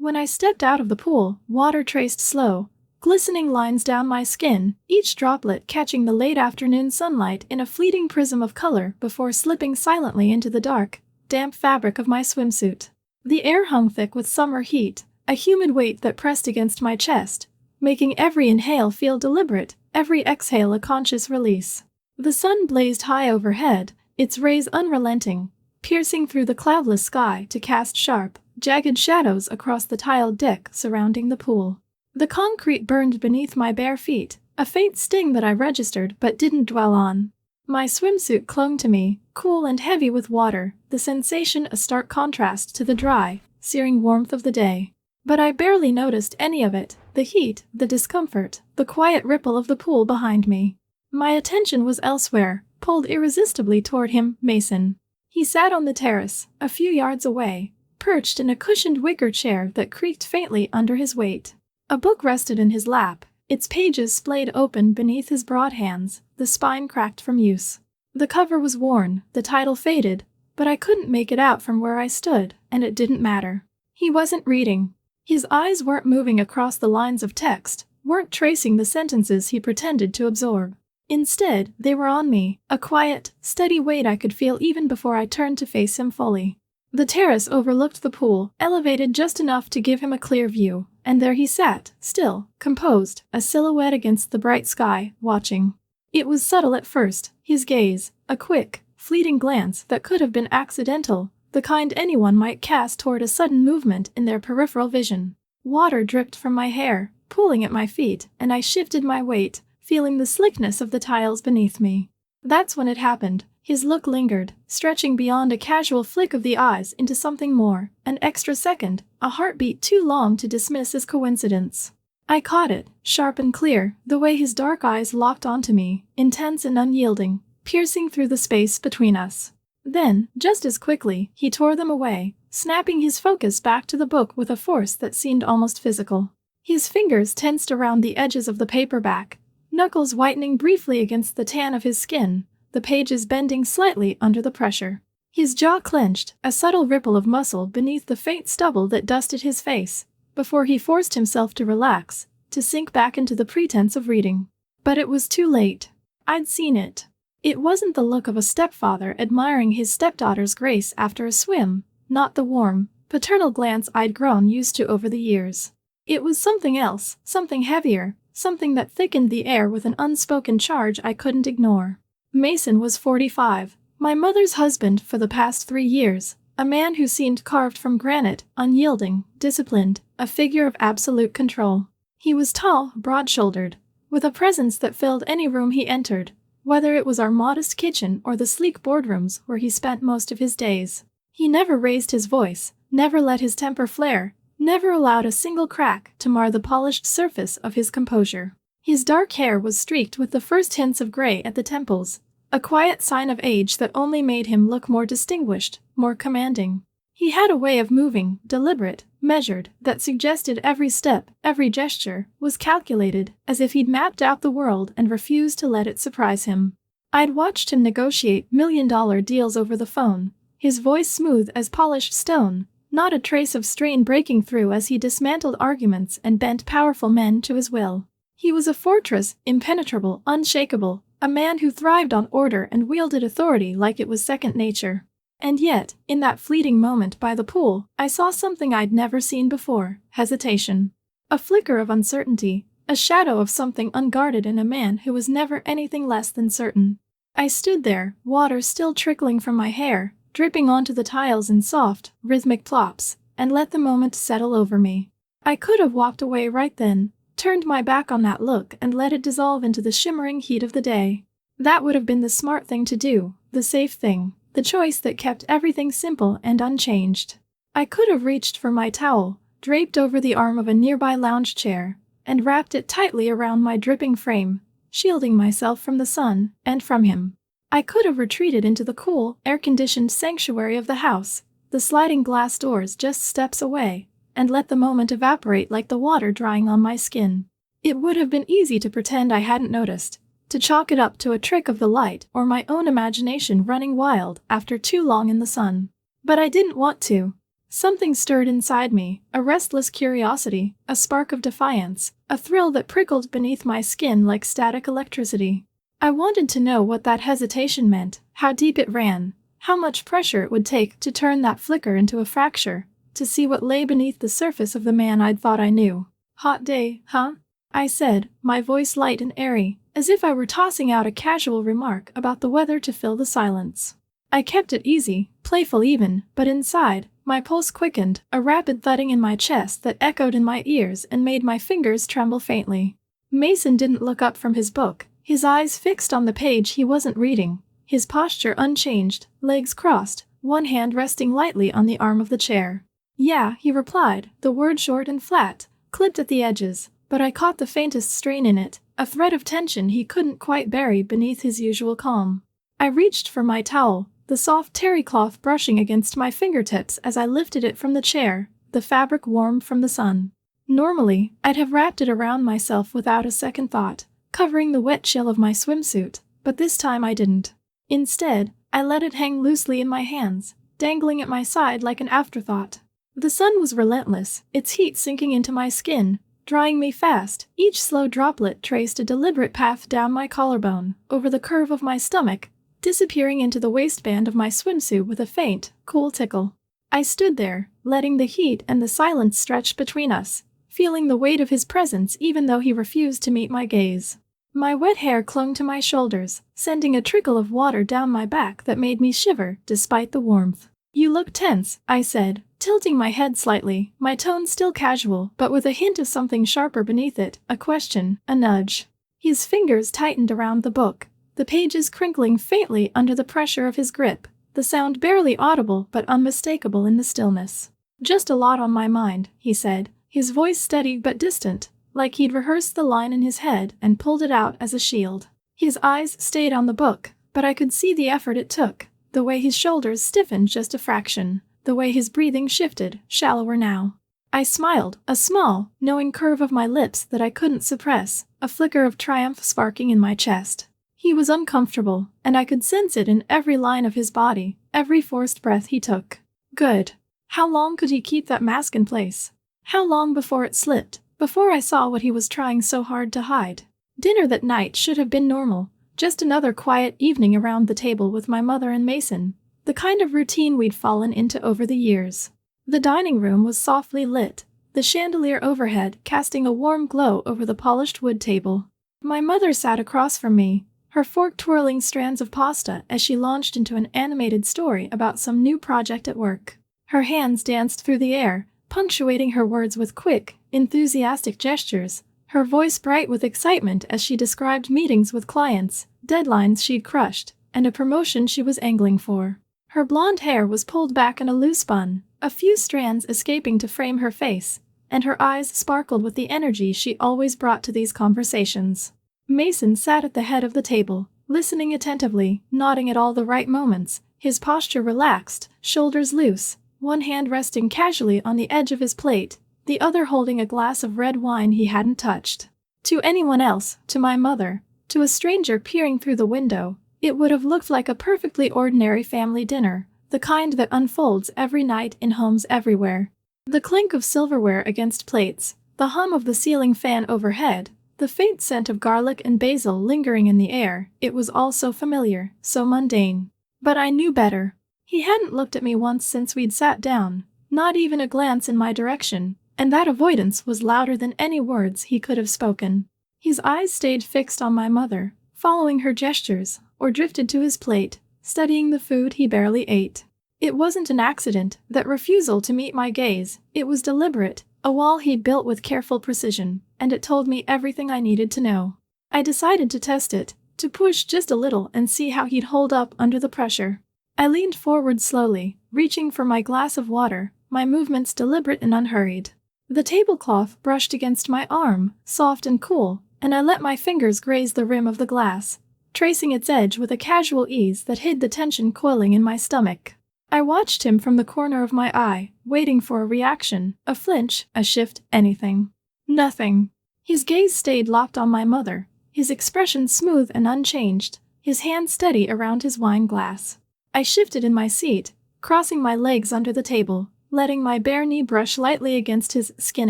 When I stepped out of the pool, water traced slow, glistening lines down my skin, each droplet catching the late afternoon sunlight in a fleeting prism of color before slipping silently into the dark, damp fabric of my swimsuit. The air hung thick with summer heat, a humid weight that pressed against my chest, making every inhale feel deliberate, every exhale a conscious release. The sun blazed high overhead, its rays unrelenting, piercing through the cloudless sky to cast sharp, jagged shadows across the tiled deck surrounding the pool. The concrete burned beneath my bare feet, a faint sting that I registered but didn't dwell on. My swimsuit clung to me, cool and heavy with water, the sensation a stark contrast to the dry, searing warmth of the day. But I barely noticed any of it, the heat, the discomfort, the quiet ripple of the pool behind me. My attention was elsewhere, pulled irresistibly toward him, Mason. He sat on the terrace, a few yards away, perched in a cushioned wicker chair that creaked faintly under his weight. A book rested in his lap, its pages splayed open beneath his broad hands, the spine cracked from use. The cover was worn, the title faded, but I couldn't make it out from where I stood, and it didn't matter. He wasn't reading. His eyes weren't moving across the lines of text, weren't tracing the sentences he pretended to absorb. Instead, they were on me, a quiet, steady weight I could feel even before I turned to face him fully. The terrace overlooked the pool, elevated just enough to give him a clear view, and there he sat, still, composed, a silhouette against the bright sky, watching. It was subtle at first, his gaze, a quick, fleeting glance that could have been accidental, the kind anyone might cast toward a sudden movement in their peripheral vision. Water dripped from my hair, pooling at my feet, and I shifted my weight, feeling the slickness of the tiles beneath me. That's when it happened. His look lingered, stretching beyond a casual flick of the eyes into something more, an extra second, a heartbeat too long to dismiss as coincidence. I caught it, sharp and clear, the way his dark eyes locked onto me, intense and unyielding, piercing through the space between us. Then, just as quickly, he tore them away, snapping his focus back to the book with a force that seemed almost physical. His fingers tensed around the edges of the paperback, knuckles whitening briefly against the tan of his skin, the pages bending slightly under the pressure. His jaw clenched, a subtle ripple of muscle beneath the faint stubble that dusted his face, before he forced himself to relax, to sink back into the pretense of reading. But it was too late. I'd seen it. It wasn't the look of a stepfather admiring his stepdaughter's grace after a swim, not the warm, paternal glance I'd grown used to over the years. It was something else, something heavier, something that thickened the air with an unspoken charge I couldn't ignore. Mason was 45, my mother's husband for the past 3 years, a man who seemed carved from granite, unyielding, disciplined, a figure of absolute control. He was tall, broad-shouldered, with a presence that filled any room he entered, whether it was our modest kitchen or the sleek boardrooms where he spent most of his days. He never raised his voice, never let his temper flare, never allowed a single crack to mar the polished surface of his composure. His dark hair was streaked with the first hints of gray at the temples, a quiet sign of age that only made him look more distinguished, more commanding. He had a way of moving, deliberate, measured, that suggested every step, every gesture, was calculated, as if he'd mapped out the world and refused to let it surprise him. I'd watched him negotiate million-dollar deals over the phone, his voice smooth as polished stone, not a trace of strain breaking through as he dismantled arguments and bent powerful men to his will. He was a fortress, impenetrable, unshakable, a man who thrived on order and wielded authority like it was second nature. And yet, in that fleeting moment by the pool, I saw something I'd never seen before: hesitation. A flicker of uncertainty, a shadow of something unguarded in a man who was never anything less than certain. I stood there, water still trickling from my hair, dripping onto the tiles in soft, rhythmic plops, and let the moment settle over me. I could have walked away right then, turned my back on that look and let it dissolve into the shimmering heat of the day. That would have been the smart thing to do, the safe thing, the choice that kept everything simple and unchanged. I could have reached for my towel, draped over the arm of a nearby lounge chair, and wrapped it tightly around my dripping frame, shielding myself from the sun and from him. I could have retreated into the cool, air-conditioned sanctuary of the house, the sliding glass doors just steps away, and let the moment evaporate like the water drying on my skin. It would have been easy to pretend I hadn't noticed, to chalk it up to a trick of the light or my own imagination running wild after too long in the sun. But I didn't want to. Something stirred inside me, a restless curiosity, a spark of defiance, a thrill that prickled beneath my skin like static electricity. I wanted to know what that hesitation meant, how deep it ran, how much pressure it would take to turn that flicker into a fracture, to see what lay beneath the surface of the man I'd thought I knew. "Hot day, huh?" I said, my voice light and airy, as if I were tossing out a casual remark about the weather to fill the silence. I kept it easy, playful even, but inside, my pulse quickened, a rapid thudding in my chest that echoed in my ears and made my fingers tremble faintly. Mason didn't look up from his book, his eyes fixed on the page he wasn't reading, his posture unchanged, legs crossed, one hand resting lightly on the arm of the chair. "Yeah," he replied, the word short and flat, clipped at the edges, but I caught the faintest strain in it, a thread of tension he couldn't quite bury beneath his usual calm. I reached for my towel, the soft terry cloth brushing against my fingertips as I lifted it from the chair, the fabric warm from the sun. Normally, I'd have wrapped it around myself without a second thought, covering the wet chill of my swimsuit, but this time I didn't. Instead, I let it hang loosely in my hands, dangling at my side like an afterthought. The sun was relentless, its heat sinking into my skin, drying me fast. Each slow droplet traced a deliberate path down my collarbone, over the curve of my stomach, disappearing into the waistband of my swimsuit with a faint, cool tickle. I stood there, letting the heat and the silence stretch between us, feeling the weight of his presence even though he refused to meet my gaze. My wet hair clung to my shoulders, sending a trickle of water down my back that made me shiver despite the warmth. "You look tense," I said, tilting my head slightly, my tone still casual but with a hint of something sharper beneath it, a question, a nudge. His fingers tightened around the book, the pages crinkling faintly under the pressure of his grip, the sound barely audible but unmistakable in the stillness. "Just a lot on my mind," he said, his voice steady but distant, like he'd rehearsed the line in his head and pulled it out as a shield. His eyes stayed on the book, but I could see the effort it took, the way his shoulders stiffened just a fraction, the way his breathing shifted, shallower now. I smiled, a small, knowing curve of my lips that I couldn't suppress, a flicker of triumph sparking in my chest. He was uncomfortable, and I could sense it in every line of his body, every forced breath he took. Good. How long could he keep that mask in place? How long before it slipped, before I saw what he was trying so hard to hide? Dinner that night should have been normal, just another quiet evening around the table with my mother and Mason, the kind of routine we'd fallen into over the years. The dining room was softly lit, the chandelier overhead casting a warm glow over the polished wood table. My mother sat across from me, her fork twirling strands of pasta as she launched into an animated story about some new project at work. Her hands danced through the air, punctuating her words with quick, enthusiastic gestures, her voice bright with excitement as she described meetings with clients, deadlines she'd crushed, and a promotion she was angling for. Her blonde hair was pulled back in a loose bun, a few strands escaping to frame her face, and her eyes sparkled with the energy she always brought to these conversations. Mason sat at the head of the table, listening attentively, nodding at all the right moments, his posture relaxed, shoulders loose, one hand resting casually on the edge of his plate, the other holding a glass of red wine he hadn't touched. To anyone else, to my mother, to a stranger peering through the window, it would have looked like a perfectly ordinary family dinner, the kind that unfolds every night in homes everywhere. The clink of silverware against plates, the hum of the ceiling fan overhead, the faint scent of garlic and basil lingering in the air, it was all so familiar, so mundane. But I knew better. He hadn't looked at me once since we'd sat down, not even a glance in my direction, and that avoidance was louder than any words he could have spoken. His eyes stayed fixed on my mother, following her gestures, or drifted to his plate, studying the food he barely ate. It wasn't an accident, that refusal to meet my gaze, it was deliberate, a wall he'd built with careful precision, and it told me everything I needed to know. I decided to test it, to push just a little and see how he'd hold up under the pressure. I leaned forward slowly, reaching for my glass of water, my movements deliberate and unhurried. The tablecloth brushed against my arm, soft and cool, and I let my fingers graze the rim of the glass, tracing its edge with a casual ease that hid the tension coiling in my stomach. I watched him from the corner of my eye, waiting for a reaction, a flinch, a shift, anything. Nothing. His gaze stayed locked on my mother, his expression smooth and unchanged, his hand steady around his wine glass. I shifted in my seat, crossing my legs under the table, letting my bare knee brush lightly against his skin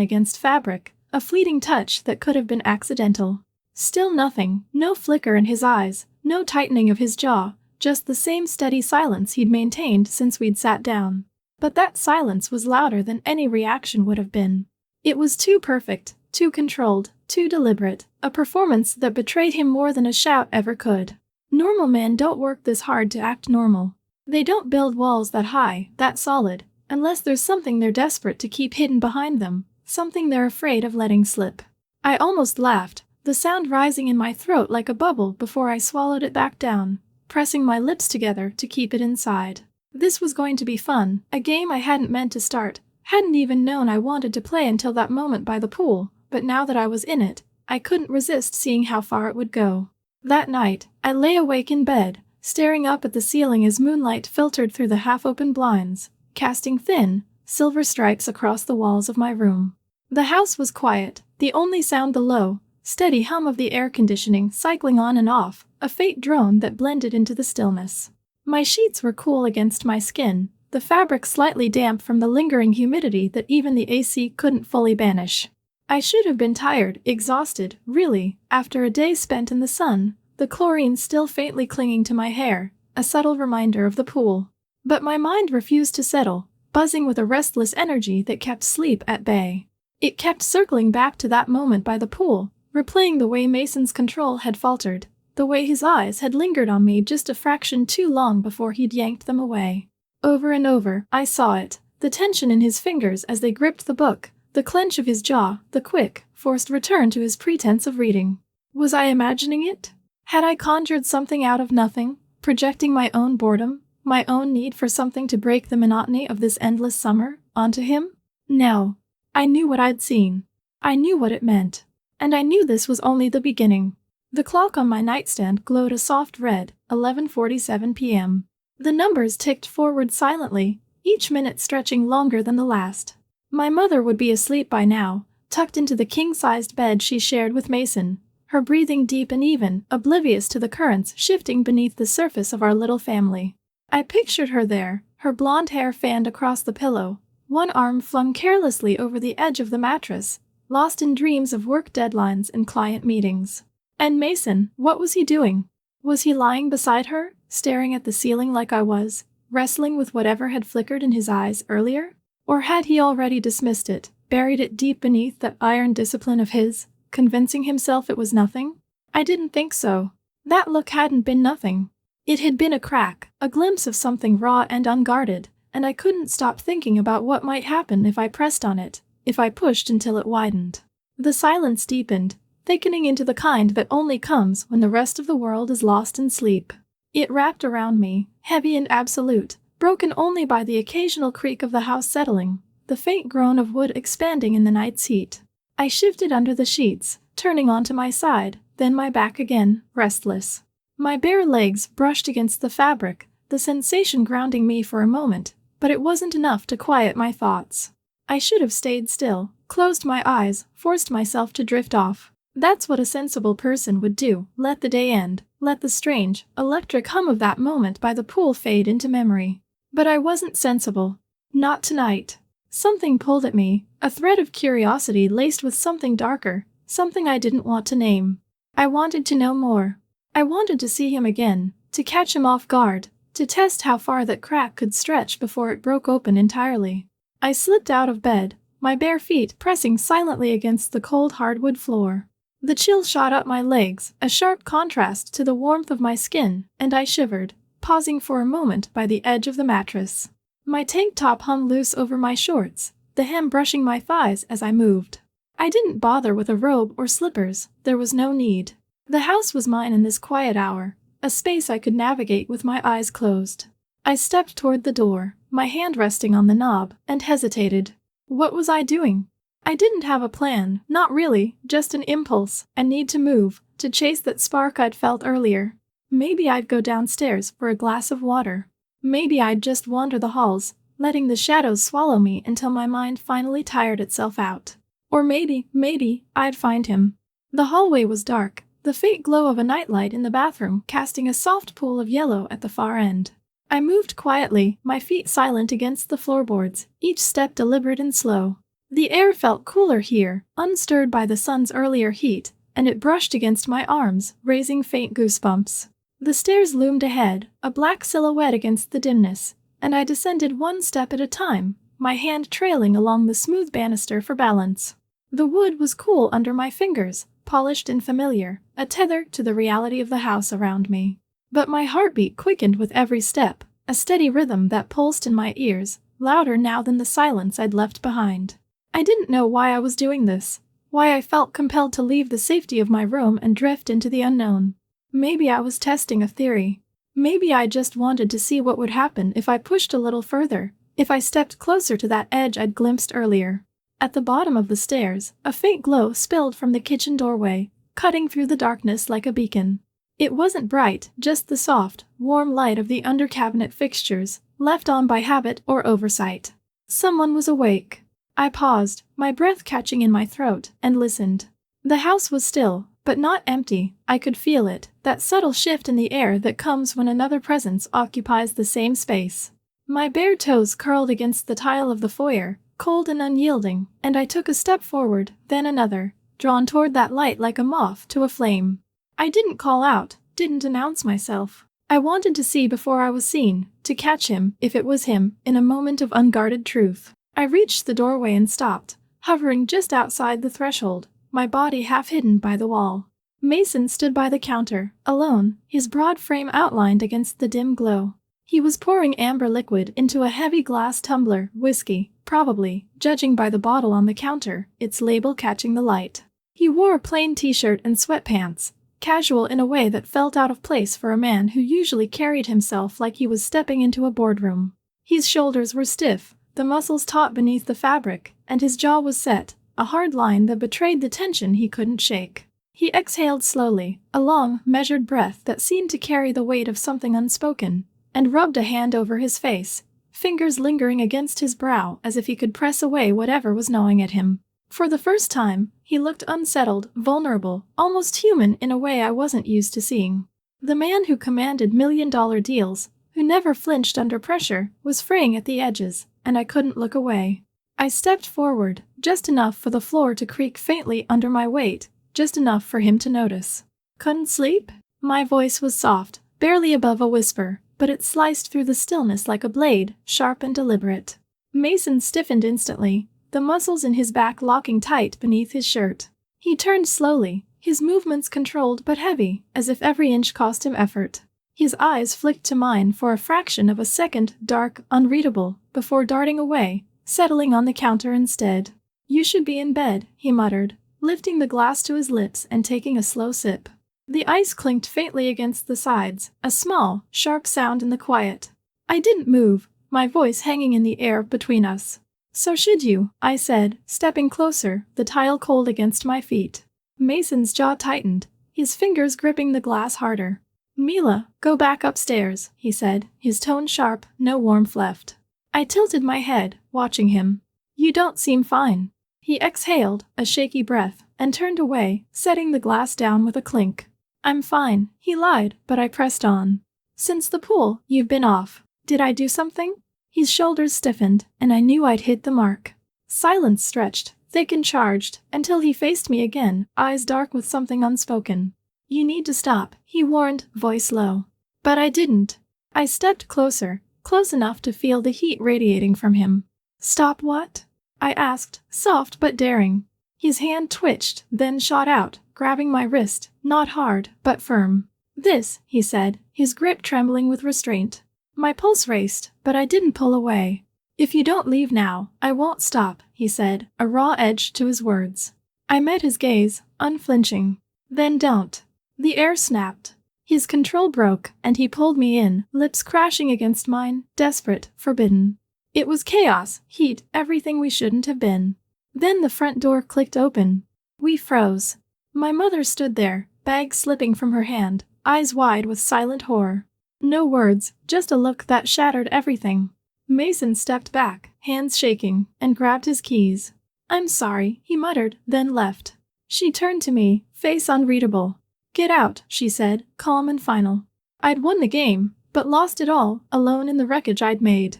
against fabric, a fleeting touch that could have been accidental. Still nothing, no flicker in his eyes, no tightening of his jaw, just the same steady silence he'd maintained since we'd sat down. But that silence was louder than any reaction would have been. It was too perfect, too controlled, too deliberate, a performance that betrayed him more than a shout ever could. Normal men don't work this hard to act normal. They don't build walls that high, that solid, unless there's something they're desperate to keep hidden behind them, something they're afraid of letting slip. I almost laughed, the sound rising in my throat like a bubble before I swallowed it back down, pressing my lips together to keep it inside. This was going to be fun, a game I hadn't meant to start, hadn't even known I wanted to play until that moment by the pool, but now that I was in it, I couldn't resist seeing how far it would go. That night, I lay awake in bed, staring up at the ceiling as moonlight filtered through the half-open blinds, casting thin, silver stripes across the walls of my room. The house was quiet, the only sound the low, steady hum of the air conditioning cycling on and off, a faint drone that blended into the stillness. My sheets were cool against my skin, the fabric slightly damp from the lingering humidity that even the AC couldn't fully banish. I should have been tired, exhausted, really, after a day spent in the sun, the chlorine still faintly clinging to my hair, a subtle reminder of the pool. But my mind refused to settle, buzzing with a restless energy that kept sleep at bay. It kept circling back to that moment by the pool, replaying the way Mason's control had faltered, the way his eyes had lingered on me just a fraction too long before he'd yanked them away. Over and over, I saw it, the tension in his fingers as they gripped the book, the clench of his jaw, the quick, forced return to his pretense of reading. Was I imagining it? Had I conjured something out of nothing, projecting my own boredom, my own need for something to break the monotony of this endless summer, onto him? No. I knew what I'd seen. I knew what it meant. And I knew this was only the beginning. The clock on my nightstand glowed a soft red, 11:47 p.m. The numbers ticked forward silently, each minute stretching longer than the last. My mother would be asleep by now, tucked into the king-sized bed she shared with Mason, her breathing deep and even, oblivious to the currents shifting beneath the surface of our little family. I pictured her there, her blonde hair fanned across the pillow, one arm flung carelessly over the edge of the mattress, lost in dreams of work deadlines and client meetings. And Mason, what was he doing? Was he lying beside her, staring at the ceiling like I was, wrestling with whatever had flickered in his eyes earlier? Or had he already dismissed it, buried it deep beneath that iron discipline of his, convincing himself it was nothing? I didn't think so. That look hadn't been nothing. It had been a crack, a glimpse of something raw and unguarded, and I couldn't stop thinking about what might happen if I pressed on it, if I pushed until it widened. The silence deepened, thickening into the kind that only comes when the rest of the world is lost in sleep. It wrapped around me, heavy and absolute, broken only by the occasional creak of the house settling, the faint groan of wood expanding in the night's heat. I shifted under the sheets, turning onto my side, then my back again, restless. My bare legs brushed against the fabric, the sensation grounding me for a moment, but it wasn't enough to quiet my thoughts. I should have stayed still, closed my eyes, forced myself to drift off. That's what a sensible person would do, let the day end, let the strange, electric hum of that moment by the pool fade into memory. But I wasn't sensible. Not tonight. Something pulled at me, a thread of curiosity laced with something darker, something I didn't want to name. I wanted to know more. I wanted to see him again, to catch him off guard, to test how far that crack could stretch before it broke open entirely. I slipped out of bed, my bare feet pressing silently against the cold hardwood floor. The chill shot up my legs, a sharp contrast to the warmth of my skin, and I shivered, pausing for a moment by the edge of the mattress. My tank top hung loose over my shorts, the hem brushing my thighs as I moved. I didn't bother with a robe or slippers, there was no need. The house was mine in this quiet hour, a space I could navigate with my eyes closed. I stepped toward the door, my hand resting on the knob, and hesitated. What was I doing? I didn't have a plan, not really, just an impulse, a need to move, to chase that spark I'd felt earlier. Maybe I'd go downstairs for a glass of water. Maybe I'd just wander the halls, letting the shadows swallow me until my mind finally tired itself out. Or maybe, I'd find him. The hallway was dark, the faint glow of a nightlight in the bathroom casting a soft pool of yellow at the far end. I moved quietly, my feet silent against the floorboards, each step deliberate and slow. The air felt cooler here, unstirred by the sun's earlier heat, and it brushed against my arms, raising faint goosebumps. The stairs loomed ahead, a black silhouette against the dimness, and I descended one step at a time, my hand trailing along the smooth banister for balance. The wood was cool under my fingers, polished and familiar, a tether to the reality of the house around me. But my heartbeat quickened with every step, a steady rhythm that pulsed in my ears, louder now than the silence I'd left behind. I didn't know why I was doing this, why I felt compelled to leave the safety of my room and drift into the unknown. Maybe I was testing a theory. Maybe I just wanted to see what would happen if I pushed a little further, if I stepped closer to that edge I'd glimpsed earlier. At the bottom of the stairs, a faint glow spilled from the kitchen doorway, cutting through the darkness like a beacon. It wasn't bright, just the soft, warm light of the under-cabinet fixtures, left on by habit or oversight. Someone was awake. I paused, my breath catching in my throat, and listened. The house was still, but not empty. I could feel it, that subtle shift in the air that comes when another presence occupies the same space. My bare toes curled against the tile of the foyer, cold and unyielding, and I took a step forward, then another, drawn toward that light like a moth to a flame. I didn't call out, didn't announce myself. I wanted to see before I was seen, to catch him, if it was him, in a moment of unguarded truth. I reached the doorway and stopped, hovering just outside the threshold, my body half hidden by the wall. Mason stood by the counter, alone, his broad frame outlined against the dim glow. He was pouring amber liquid into a heavy glass tumbler, whiskey, probably, judging by the bottle on the counter, its label catching the light. He wore a plain t-shirt and sweatpants, casual in a way that felt out of place for a man who usually carried himself like he was stepping into a boardroom. His shoulders were stiff, the muscles taut beneath the fabric, and his jaw was set, a hard line that betrayed the tension he couldn't shake. He exhaled slowly, a long, measured breath that seemed to carry the weight of something unspoken, and rubbed a hand over his face, fingers lingering against his brow as if he could press away whatever was gnawing at him. For the first time, he looked unsettled, vulnerable, almost human in a way I wasn't used to seeing. The man who commanded million-dollar deals, who never flinched under pressure, was fraying at the edges, and I couldn't look away. I stepped forward, just enough for the floor to creak faintly under my weight, just enough for him to notice. "Couldn't sleep?" My voice was soft, barely above a whisper, but it sliced through the stillness like a blade, sharp and deliberate. Mason stiffened instantly, the muscles in his back locking tight beneath his shirt. He turned slowly, his movements controlled but heavy, as if every inch cost him effort. His eyes flicked to mine for a fraction of a second, dark, unreadable, before darting away, settling on the counter instead. "You should be in bed," he muttered, lifting the glass to his lips and taking a slow sip. The ice clinked faintly against the sides, a small, sharp sound in the quiet. I didn't move, my voice hanging in the air between us. "So should you," I said, stepping closer, the tile cold against my feet. Mason's jaw tightened, his fingers gripping the glass harder. "Mila, go back upstairs," he said, his tone sharp, no warmth left. I tilted my head, watching him. "You don't seem fine." He exhaled, a shaky breath, and turned away, setting the glass down with a clink. "I'm fine," he lied, but I pressed on. "Since the pool, you've been off. Did I do something?" His shoulders stiffened, and I knew I'd hit the mark. Silence stretched, thick and charged, until he faced me again, eyes dark with something unspoken. "You need to stop," he warned, voice low. But I didn't. I stepped closer, close enough to feel the heat radiating from him. "Stop what?" I asked, soft but daring. His hand twitched, then shot out, grabbing my wrist, not hard, but firm. "This," he said, his grip trembling with restraint. My pulse raced, but I didn't pull away. "If you don't leave now, I won't stop," he said, a raw edge to his words. I met his gaze, unflinching. "Then don't." The air snapped. His control broke, and he pulled me in, lips crashing against mine, desperate, forbidden. It was chaos, heat, everything we shouldn't have been. Then the front door clicked open. We froze. My mother stood there, bag slipping from her hand, eyes wide with silent horror. No words, just a look that shattered everything. Mason stepped back, hands shaking, and grabbed his keys. "I'm sorry," he muttered, then left. She turned to me, face unreadable. "Get out," she said, calm and final. I'd won the game, but lost it all, alone in the wreckage I'd made.